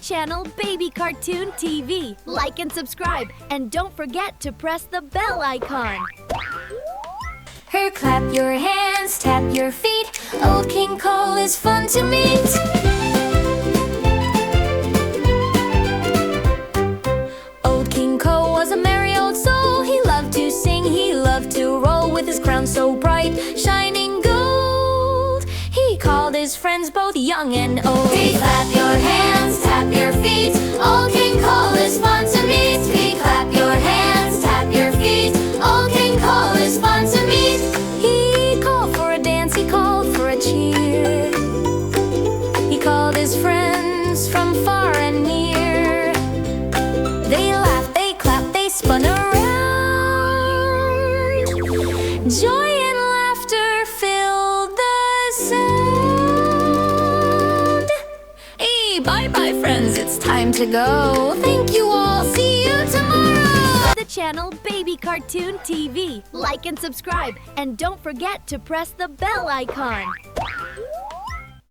channel Baby Cartoon TV. Like and subscribe, and don't forget to press the bell icon. Her clap your hands, tap your feet. Old King Kole is fun to meet. Old King Kole was a merry old soul. He loved to sing, he loved to roll with his crown so bright, shining gold. He called his friends both young and old. Clap your hands, tap your feet. Old King Kole is fun to meet. Clap your hands, tap your feet. Old King Kole is fun to meet. He called for a dance, he called for a cheer. He called his friends from far and near. They laughed, they clapped, they spun around. Joy and laughter filled the sound. Hey, bye-bye friends, it's time to go. Thank you all, see you tomorrow. The channel Baby Cartoon TV. Like and subscribe, and don't forget to press the bell icon.